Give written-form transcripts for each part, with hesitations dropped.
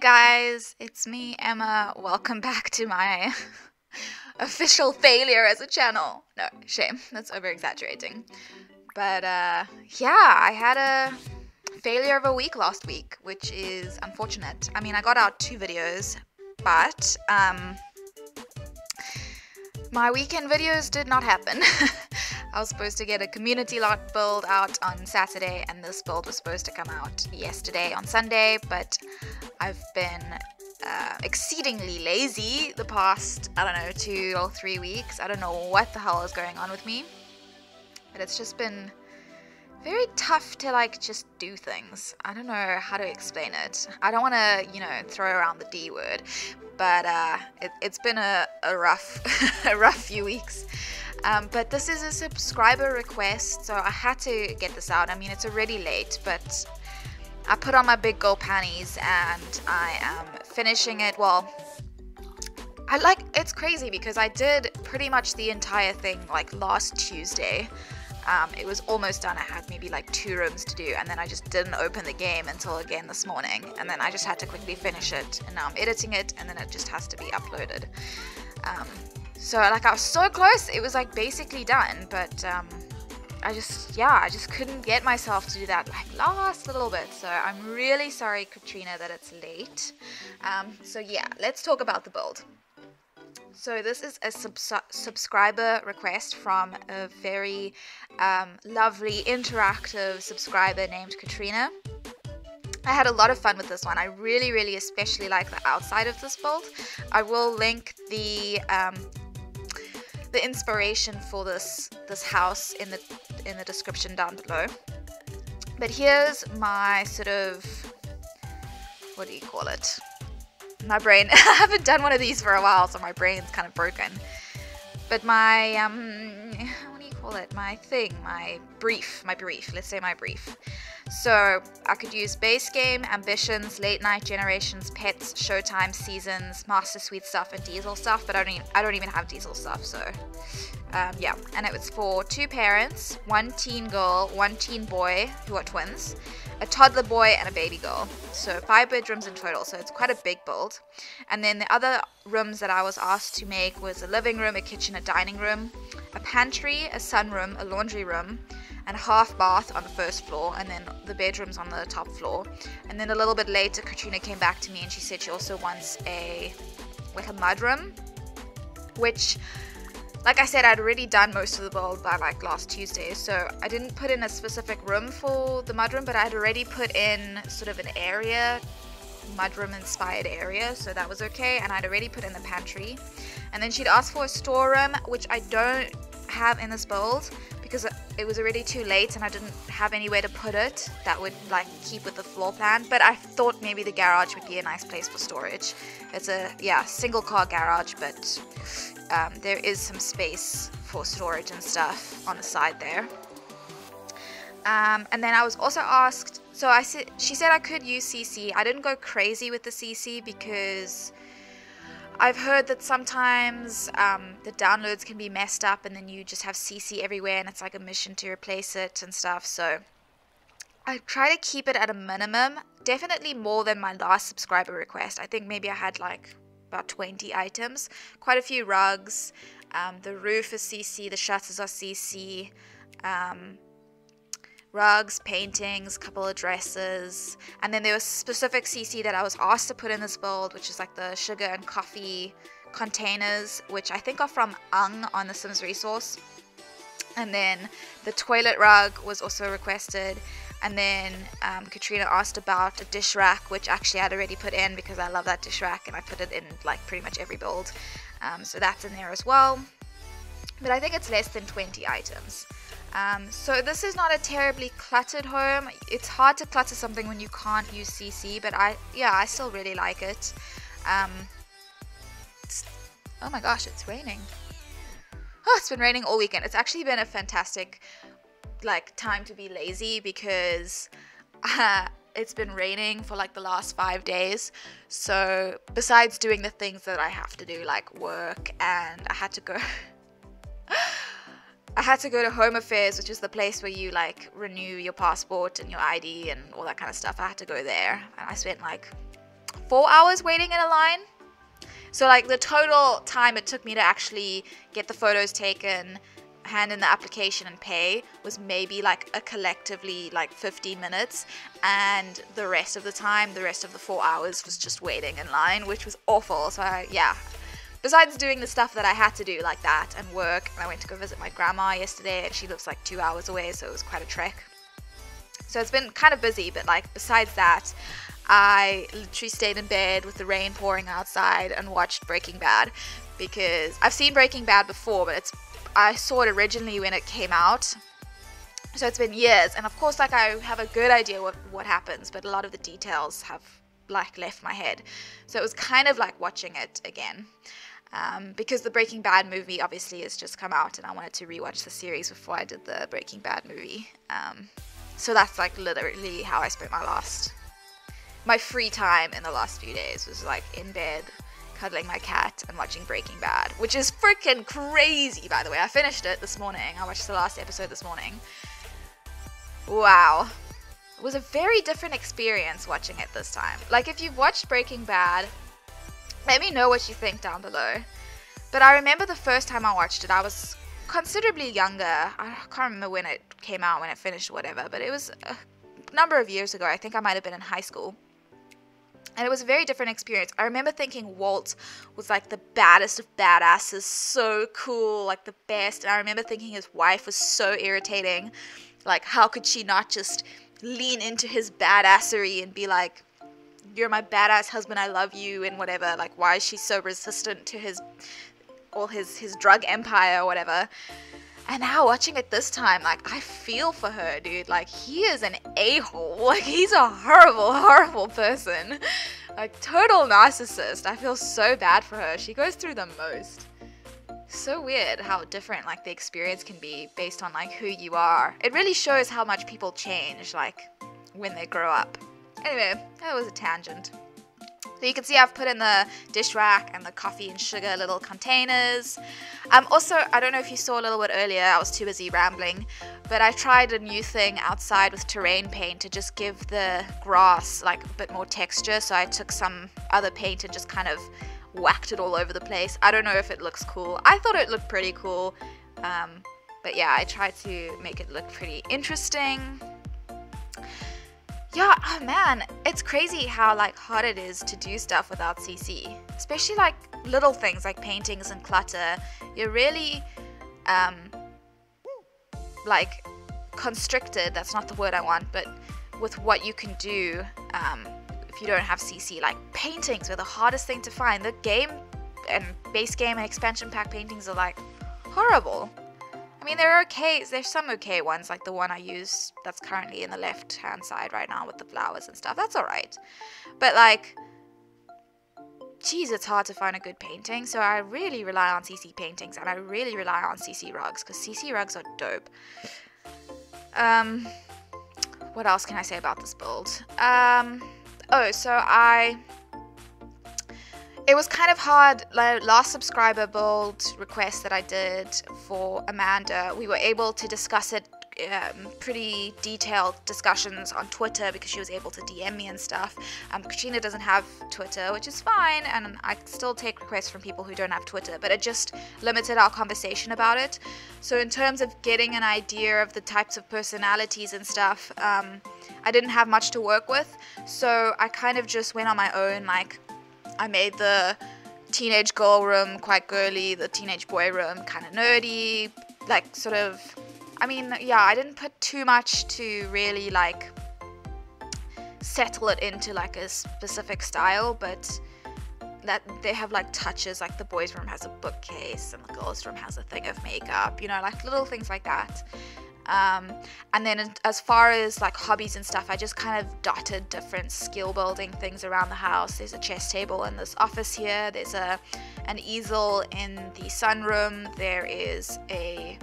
guys, it's me, Emma. Welcome back to my official failure as a channel. No, shame. That's over-exaggerating. But yeah, I had a failure of a week last week, which is unfortunate. I mean, I got out 2 videos, but my weekend videos did not happen. I was supposed to get a community lot build out on Saturday, and this build was supposed to come out yesterday on Sunday, but I've been exceedingly lazy the past, I don't know, 2 or 3 weeks. I don't know what the hell is going on with me, but it's just been very tough to like just do things. I don't know how to explain it. I don't want to, throw around the D word, but it's been a rough a rough few weeks. But this is a subscriber request, so I had to get this out. I mean, it's already late, but I put on my big girl panties and I am finishing it. Well, it's crazy because I did pretty much the entire thing like last Tuesday. It was almost done. I had maybe like 2 rooms to do, and then I just didn't open the game until again this morning, and then I just had to quickly finish it, and now I'm editing it, and then it just has to be uploaded. So like I was so close, it was like basically done, but I just couldn't get myself to do that like last little bit. So I'm really sorry, Katrina, that it's late. So yeah, let's talk about the build. So this is a subscriber request from a very lovely interactive subscriber named Katrina. I had a lot of fun with this one. I really especially like the outside of this build. I will link the inspiration for this house in the description down below. But here's my sort of, what do you call it? My brain. I haven't done one of these for a while, so my brain's kind of broken. But my what do you call it? My brief. Let's say my brief. So I could use base game, ambitions, late night, generations, pets, showtime, seasons, master suite stuff, and diesel stuff. But I don't even have diesel stuff. So yeah, and it was for 2 parents, 1 teen girl, 1 teen boy who are twins, a toddler boy, and a baby girl. So 5 bedrooms in total, so it's quite a big build. And then the other rooms that I was asked to make was a living room, a kitchen, a dining room, a pantry, a sunroom, a laundry room, and a half bath on the first floor, and then the bedrooms on the top floor. And then a little bit later, Katrina came back to me and she said she also wants a mudroom, which, like I said, I'd already done most of the build by like last Tuesday, so I didn't put in a specific room for the mudroom, but I had already put in sort of an area, mudroom inspired area, so that was okay. And I'd already put in the pantry, and then she'd asked for a storeroom, which I don't have in this build because it was already too late and I didn't have anywhere to put it that would like keep with the floor plan. But I thought maybe the garage would be a nice place for storage. It's a single car garage, but there is some space for storage and stuff on the side there. And then I was also asked, so she said I could use CC. I didn't go crazy with the CC because I've heard that sometimes the downloads can be messed up and then you just have CC everywhere and it's like a mission to replace it and stuff. So I try to keep it at a minimum, definitely more than my last subscriber request. I think maybe I had like about 20 items, quite a few rugs, the roof is CC, the shutters are CC, rugs, paintings, couple of dresses, and then there was specific CC that I was asked to put in this build, which is like the sugar and coffee containers, which I think are from on the Sims resource. And then the toilet rug was also requested. And then Katrina asked about a dish rack, which actually I'd already put in because I love that dish rack and I put it in like pretty much every build. So that's in there as well. But I think it's less than 20 items. So this is not a terribly cluttered home. It's hard to clutter something when you can't use CC, but I still really like it. Oh my gosh, it's raining. Oh, it's been raining all weekend. It's actually been a fantastic like time to be lazy because it's been raining for like the last 5 days. So besides doing the things that I have to do like work, and I had to go to Home Affairs, which is the place where you like renew your passport and your ID and all that kind of stuff. I had to go there, and I spent like 4 hours waiting in a line. So like the total time it took me to actually get the photos taken, hand in the application and pay was maybe like a collectively like 15 minutes, and the rest of the time, the rest of the 4 hours was just waiting in line, which was awful. So yeah, besides doing the stuff that I had to do like that and work, I went to go visit my grandma yesterday and she lives like 2 hours away, so it was quite a trek. So it's been kind of busy, but like besides that, I literally stayed in bed with the rain pouring outside and watched Breaking Bad, because I've seen Breaking Bad before, but I saw it originally when it came out, so it's been years, and of course like I have a good idea what happens, but a lot of the details have like left my head, so it was kind of like watching it again, because the Breaking Bad movie obviously has just come out and I wanted to rewatch the series before I did the Breaking Bad movie. So that's like literally how I spent my free time in the last few days, was like in bed cuddling my cat and watching Breaking Bad, which is freaking crazy, by the way. I finished it this morning. I watched the last episode this morning. Wow. It was a very different experience watching it this time. Like, if you've watched Breaking Bad, let me know what you think down below. But I remember the first time I watched it, I was considerably younger. I can't remember when it came out, when it finished, or whatever, but it was a number of years ago. I think I might have been in high school. And it was a very different experience. I remember thinking Walt was like the baddest of badasses, so cool, like the best. And I remember thinking his wife was so irritating. Like, how could she not just lean into his badassery and be like, you're my badass husband, I love you, and whatever. Like, why is she so resistant to his drug empire or whatever? And now watching it this time, like, I feel for her, dude. Like, he is an a-hole. Like, he's a horrible, horrible person. Like, total narcissist. I feel so bad for her. She goes through the most. So weird how different, like, the experience can be based on, like, who you are. It really shows how much people change, like, when they grow up. Anyway, that was a tangent. So you can see I've put in the dish rack and the coffee and sugar little containers. Also, I don't know if you saw a little bit earlier, I was too busy rambling, but I tried a new thing outside with terrain paint to just give the grass like a bit more texture. So I took some other paint and just kind of whacked it all over the place. I don't know if it looks cool. I thought it looked pretty cool, but yeah, I tried to make it look pretty interesting. Yeah, oh man, it's crazy how like hard it is to do stuff without CC, especially like little things like paintings and clutter. You're really like constricted, that's not the word I want, but with what you can do if you don't have CC. Like paintings are the hardest thing to find. The game and base game and expansion pack paintings are like horrible. I mean, they're okay. There's some okay ones, like the one I use that's currently in the left-hand side right now with the flowers and stuff. That's all right. But, like, geez, it's hard to find a good painting. So I really rely on CC paintings, and I really rely on CC rugs, because CC rugs are dope. What else can I say about this build? It was kind of hard. Last subscriber build request that I did for Amanda, we were able to discuss it, pretty detailed discussions on Twitter, because she was able to DM me and stuff. Katrina doesn't have Twitter, which is fine, and I still take requests from people who don't have Twitter, but it just limited our conversation about it. So in terms of getting an idea of the types of personalities and stuff, I didn't have much to work with, so I kind of just went on my own. Like, I made the teenage girl room quite girly, the teenage boy room kind of nerdy, like sort of, I mean, yeah, I didn't put too much to really like settle it into like a specific style, but that they have like touches, like the boys room has a bookcase and the girls room has a thing of makeup, you know, like little things like that. And then as far as like hobbies and stuff, I just kind of dotted different skill building things around the house. There's a chess table in this office here. There's an easel in the sunroom. There is I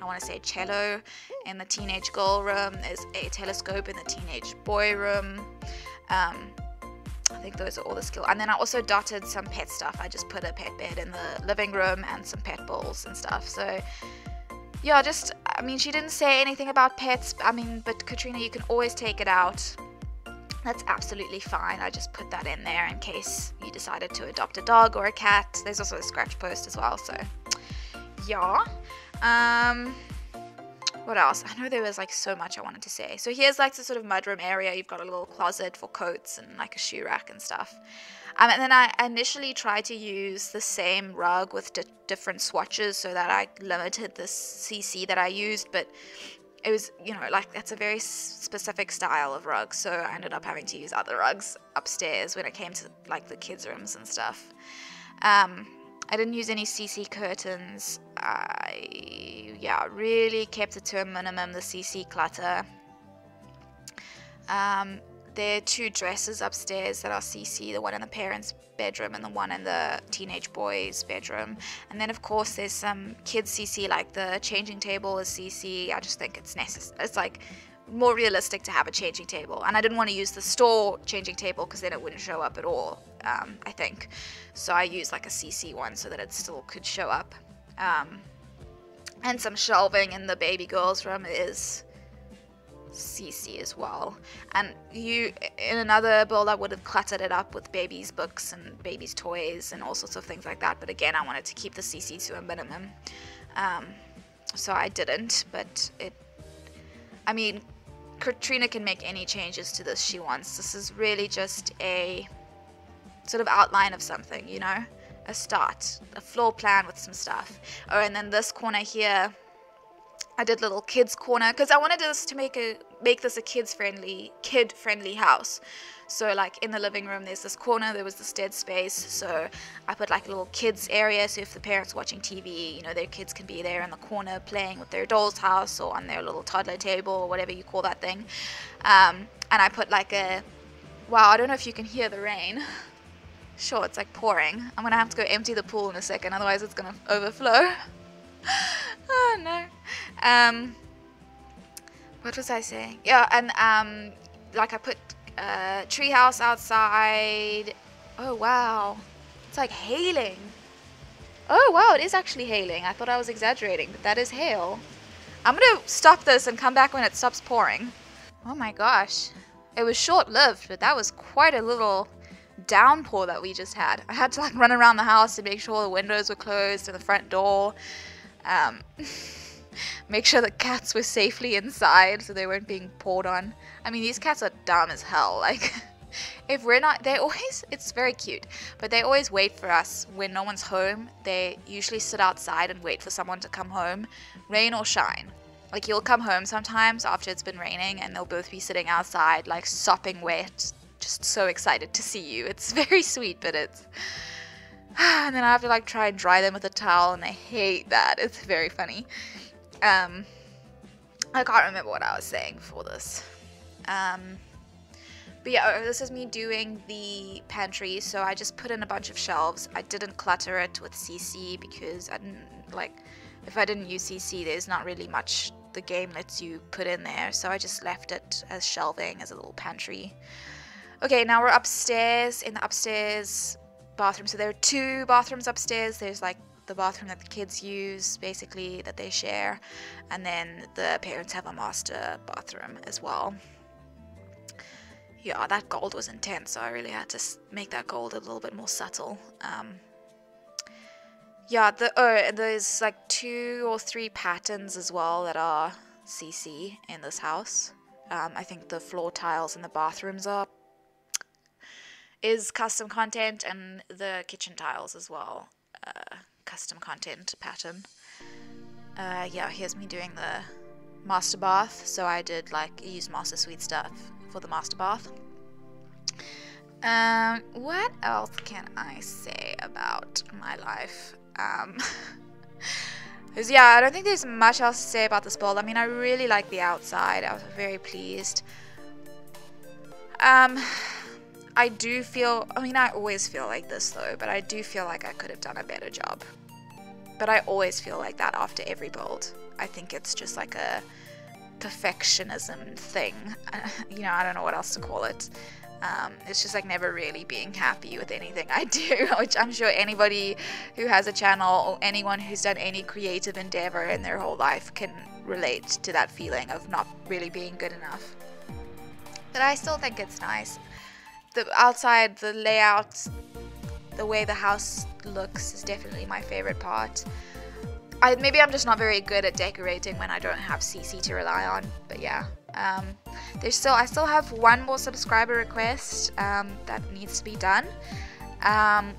want to say cello in the teenage girl room. There's a telescope in the teenage boy room. I think those are all the skill. And then I also dotted some pet stuff. I just put a pet bed in the living room and some pet balls and stuff. So yeah, just, I mean, she didn't say anything about pets. I mean, but Katrina, you can always take it out. That's absolutely fine. I just put that in there in case you decided to adopt a dog or a cat. There's also a scratch post as well, so yeah. What else? I know there was like so much I wanted to say. So here's like the sort of mudroom area. You've got a little closet for coats and like a shoe rack and stuff. And then I initially tried to use the same rug with different swatches so that I limited the CC that I used, but it was, you know, like that's a very specific style of rug, so I ended up having to use other rugs upstairs when it came to like the kids' rooms and stuff. I didn't use any CC curtains. I really kept it to a minimum, the CC clutter. There are 2 dresses upstairs that are CC, the one in the parents' bedroom and the one in the teenage boys' bedroom. And then of course there's some kids CC, like the changing table is CC. I just think it's necessary. It's like more realistic to have a changing table. And I didn't want to use the store changing table because then it wouldn't show up at all, I think. So I used like a CC one so that it still could show up. And some shelving in the baby girl's room is CC as well. And in another build I would have cluttered it up with baby's books and baby's toys and all sorts of things like that, but again I wanted to keep the CC to a minimum, so I didn't. But I mean, Katrina can make any changes to this she wants. This is really just a sort of outline of something, you know, a start, a floor plan with some stuff. Oh, and then this corner here, I did little kids corner because I wanted this to make this a kid-friendly house. So like in the living room there's this corner, there was this dead space, so I put like a little kids area, so if the parents are watching TV, you know, their kids can be there in the corner playing with their doll's house or on their little toddler table or whatever you call that thing. And I put like wow, I don't know if you can hear the rain. Sure, it's like pouring. I'm gonna have to go empty the pool in a second, otherwise it's gonna overflow. Oh no. What was I saying? Yeah, and like I put treehouse outside. Oh wow, it's like hailing. Oh wow, it is actually hailing. I thought I was exaggerating, but that is hail. I'm gonna stop this and come back when it stops pouring. Oh my gosh, it was short-lived, but that was quite a little downpour that we just had. I had to like run around the house to make sure the windows were closed and the front door. Make sure the cats were safely inside so they weren't being poured on. I mean, these cats are dumb as hell. Like, if we're not, it's very cute, but they always wait for us when no one's home. They usually sit outside and wait for someone to come home, rain or shine. Like, you'll come home sometimes after it's been raining and they'll both be sitting outside, like sopping wet, just so excited to see you. It's very sweet, but it's... And then I have to like try and dry them with a towel, and I hate that. It's very funny. I can't remember what I was saying before this. But yeah, this is me doing the pantry, so I just put in a bunch of shelves. I didn't clutter it with CC because I didn't like, if I didn't use CC, there's not really much the game lets you put in there, so I just left it as shelving, as a little pantry. Okay, now we're upstairs, in the upstairs bathroom. So there are 2 bathrooms upstairs. There's like the bathroom that the kids use, basically, that they share, and then the parents have a master bathroom as well. Yeah, that gold was intense, so I really had to make that gold a little bit more subtle. Yeah, there's like 2 or 3 patterns as well that are CC in this house. I think the floor tiles in the bathrooms is custom content, and the kitchen tiles as well, custom content pattern. Yeah, here's me doing the master bath. So I did like use Master Suite stuff for the master bath. What else can I say about my life? Yeah, I don't think there's much else to say about this build. I mean, I really like the outside. I was very pleased. I do feel, I mean, I always feel like this though, but I do feel like I could have done a better job. But I always feel like that after every build. I think it's just like a perfectionism thing. You know, I don't know what else to call it. It's just like never really being happy with anything I do, which I'm sure anybody who has a channel or anyone who's done any creative endeavor in their whole life can relate to that feeling of not really being good enough. but I still think it's nice. The outside, the layout, the way the house looks is definitely my favorite part. Maybe I'm just not very good at decorating when I don't have CC to rely on, but yeah. I still have one more subscriber request that needs to be done,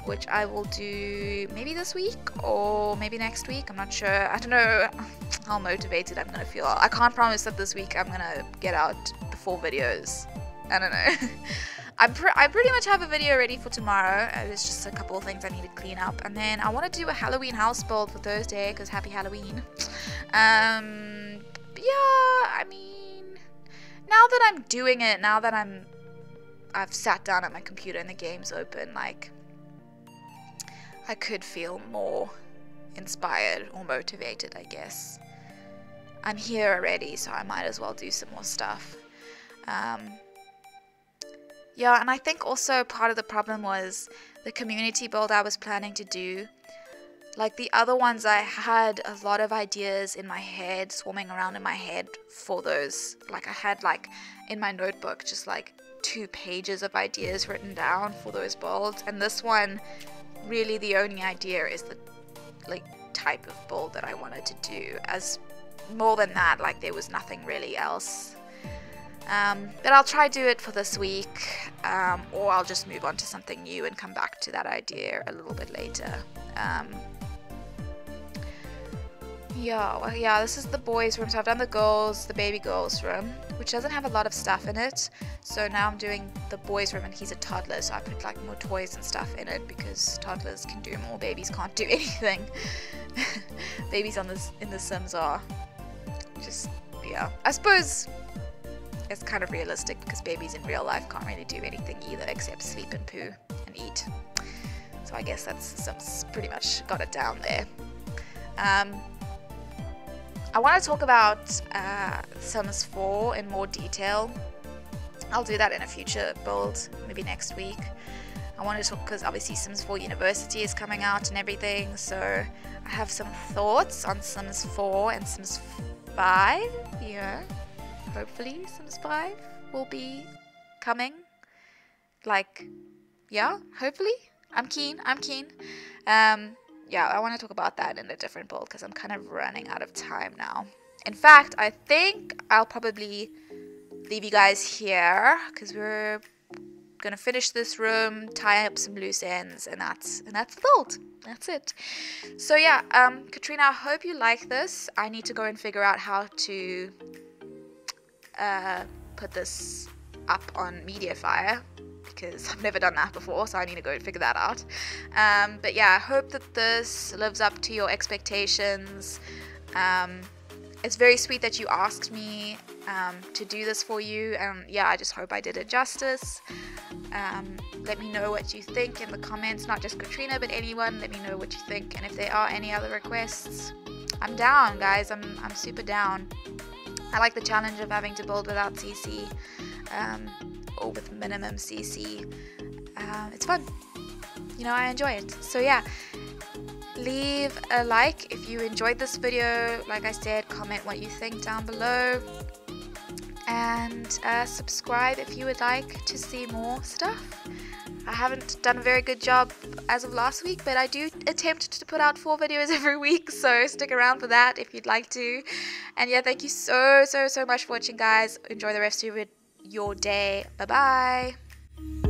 which I will do maybe this week or maybe next week. I'm not sure. I don't know how motivated I'm gonna feel. I can't promise that this week I'm gonna get out the 4 videos. I don't know. I pretty much have a video ready for tomorrow. There's just a couple of things I need to clean up, and then I want to do a Halloween house build for Thursday because happy Halloween. But yeah, I mean, now that I'm doing it, now that I've sat down at my computer and the game's open, like, I could feel more inspired or motivated, I guess. I'm here already, so I might as well do some more stuff. Yeah, and I think also part of the problem was the community build I was planning to do. Like the other ones, I had a lot of ideas in my head, swarming around in my head for those. Like I had like in my notebook just like 2 pages of ideas written down for those builds. And this one, really the only idea is the like type of build that I wanted to do. As more than that, like there was nothing really else. But I'll try do it for this week, or I'll just move on to something new and come back to that idea a little bit later. Yeah, this is the boys' room. So I've done the baby girls' room, which doesn't have a lot of stuff in it. So now I'm doing the boys' room, and he's a toddler, so I put like more toys and stuff in it because toddlers can do more, babies can't do anything. Babies in the Sims are just, yeah. I suppose it's kind of realistic because babies in real life can't really do anything either except sleep and poo and eat. So I guess that's pretty much got it down there. I want to talk about Sims 4 in more detail. I'll do that in a future build, maybe next week. I want to talk because obviously Sims 4 University is coming out and everything, so I have some thoughts on Sims 4 and Sims 5. Yeah. Hopefully Sims 5 will be coming. Like, yeah, hopefully. I'm keen. Yeah, I want to talk about that in a different build because I'm kind of running out of time now. In fact, I think I'll probably leave you guys here because we're gonna finish this room, tie up some loose ends, and that's the build. That's it. So yeah, Katrina, I hope you like this. I need to go and figure out how to put this up on Mediafire because I've never done that before, so I need to go and figure that out. But yeah, I hope that this lives up to your expectations. It's very sweet that you asked me to do this for you, and yeah, I just hope I did it justice. Let me know what you think in the comments, not just Katrina but anyone. Let me know what you think, and if there are any other requests, I'm down, guys. I'm super down. I like the challenge of having to build without CC, or with minimum CC. It's fun. You know, I enjoy it. So yeah, leave a like if you enjoyed this video. Like I said, comment what you think down below. And subscribe if you would like to see more stuff. I haven't done a very good job as of last week, but I do attempt to put out 4 videos every week, so stick around for that if you'd like to. And yeah, thank you so much for watching, guys. Enjoy the rest of your day. Bye bye.